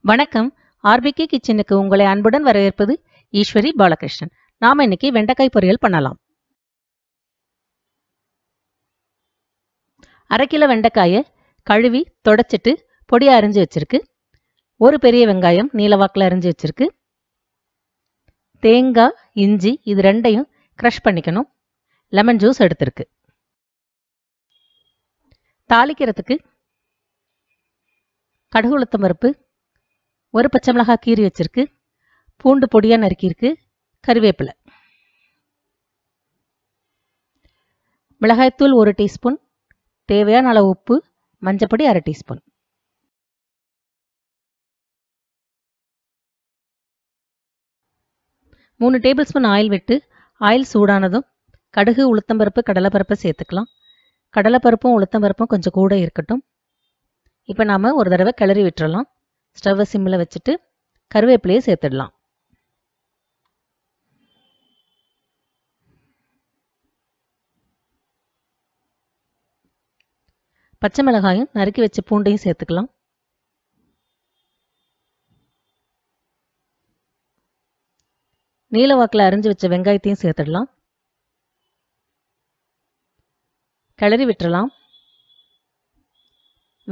வணக்கம். ஆர்பிகே கிச்சனுக்கு உங்களை அன்புடன் வரவேற்பது ஈஸ்வரி பாலகிருஷ்ணன். நாம இன்னைக்கு வெண்டைக்காய் பொரியல் பண்ணலாம். 1/2 கிலோ வெண்டைக்காயை கழுவி தொடச்சிட்டு பொடியா அரிஞ்சு வச்சிருக்கு. ஒரு பெரிய வெங்காயம் நீளவாக்கில் அரிஞ்சு வச்சிருக்கு. தேங்காய், இஞ்சி இது ரெண்டையும் க்ரஷ் பண்ணிக்கணும். லெமன் ஜூஸ் எடுத்திருக்கு. தாளிக்கிறதுக்கு கடுகு உளுத்தம் பருப்பு, ஒரு பச்சை மிளகாய் கீறி வச்சிருக்கு, பூண்டு பொடியா நறுக்கியிருக்கு, கறிவேப்பிலை, மிளகாய்த்தூள் 1 டீஸ்பூன், தேவையான அளவு உப்பு, மஞ்சப்பொடி 1/2 டீஸ்பூன். மூணு டேபிள் ஸ்பூன் ஆயில் விட்டு ஆயில் சூடானதும் கடுகு உளுத்தம்பருப்பு கடலைப்பருப்பை சேர்த்துக்கலாம். கடலைப்பருப்பும் உளுத்தம்பருப்பும் கொஞ்சம் கூட இருக்கட்டும். இப்போ நாம் ஒரு தடவை கிளறி விட்டுறலாம். ஸ்டவ்வை சிம்மில் வச்சுட்டு கருவேப்பிலையை சேர்த்துடலாம். பச்சை மிளகாயும் நறுக்கி வச்ச பூண்டையும் சேர்த்துக்கலாம். நீளவாக்கில் அரிஞ்சு வச்ச வெங்காயத்தையும் சேர்த்துடலாம். கிளறி விட்டுறலாம்.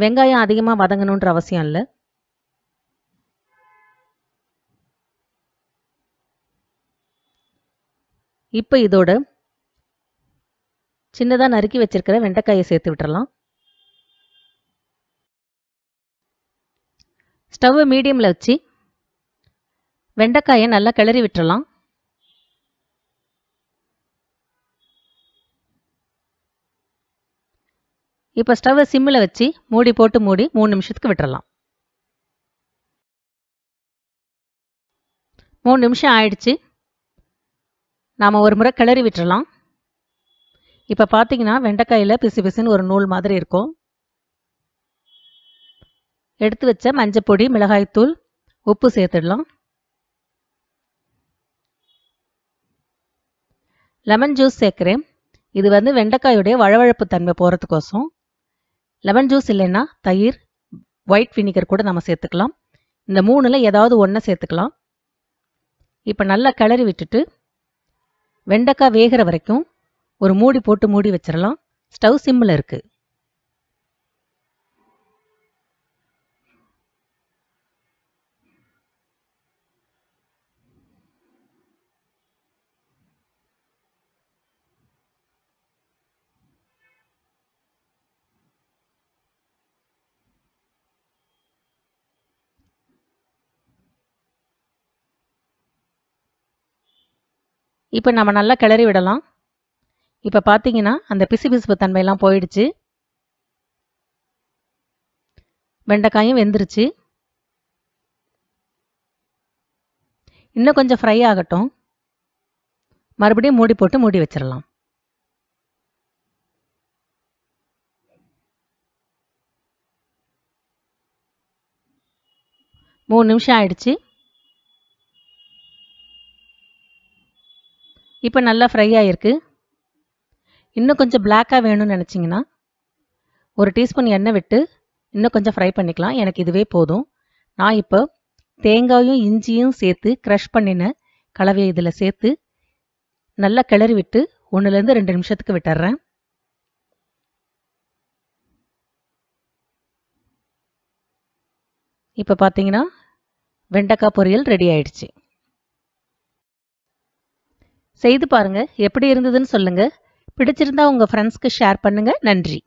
வெங்காயம் அதிகமாக வதங்கணுன்ற அவசியம் இல்லை. இப்போ இதோட சின்னதாக நறுக்கி வச்சிருக்கிற வெண்டைக்காயை சேர்த்து விட்டுறலாம். ஸ்டவ் மீடியமில் வச்சு வெண்டைக்காயை நல்லா கிளறி விட்டுறலாம். இப்போ ஸ்டவ்வை சிம்மில் வச்சு மூடி 3 நிமிஷத்துக்கு விட்டுறலாம். 3 நிமிஷம் ஆயிடுச்சு. நாம் ஒரு முறை கிளறி விட்டுறலாம். இப்போ பார்த்தீங்கன்னா வெண்டைக்காயில் பிசு பிசுன்னு ஒரு நூல் மாதிரி இருக்கும். எடுத்து வச்ச மஞ்சப்பொடி, மிளகாய்த்தூள், உப்பு சேர்த்துடலாம். லெமன் ஜூஸ் சேர்க்குறேன். இது வெண்டைக்காயோடைய வழவழப்பு தன்மை போகிறதுக்கோசம். லெமன் ஜூஸ் இல்லைன்னா தயிர், ஒயிட் வினிகர் கூட நம்ம சேர்த்துக்கலாம். இந்த 3ல் ஏதாவது ஒன்றை சேர்த்துக்கலாம். இப்போ நல்லா கிளறி விட்டுட்டு வெண்டைக்காய் வேகிற வரைக்கும் ஒரு மூடி போட்டு மூடி வச்சிடலாம். ஸ்டவ் சிம்மில் இருக்குது. இப்போ நம்ம நல்லா கிளறி விடலாம். இப்போ பார்த்தீங்கன்னா அந்த பிசுபிசுப்பு தன்மையெல்லாம் போயிடுச்சு. வெண்டைக்காயும் வெந்துருச்சு. இன்னும் கொஞ்சம் ஃப்ரை ஆகட்டும். மறுபடியும் மூடி போட்டு மூடி வச்சிடலாம். மூணு நிமிஷம் ஆயிடுச்சு. இப்போ நல்லா ஃப்ரை ஆகிருக்கு. இன்னும் கொஞ்சம் பிளாக்காக வேணும்னு நினச்சிங்கன்னா 1 டீஸ்பூன் எண்ணெய் விட்டு இன்னும் கொஞ்சம் ஃப்ரை பண்ணிக்கலாம். எனக்கு இதுவே போதும். நான் இப்போ தேங்காயும் இஞ்சியும் சேர்த்து க்ரஷ் பண்ணின கலவையை இதில் சேர்த்து நல்லா கிளறி விட்டு 1லேருந்து 2 நிமிஷத்துக்கு விட்டுறேன். இப்போ பார்த்தீங்கன்னா வெண்டைக்காய் பொரியல் ரெடி ஆயிடுச்சு. செய்து பாருங்க. எப்படி இருந்ததுன்னு சொல்லுங்க. பிடிச்சிருந்தா உங்க ஃப்ரெண்ட்ஸ்க்கு ஷேர் பண்ணுங்க. நன்றி.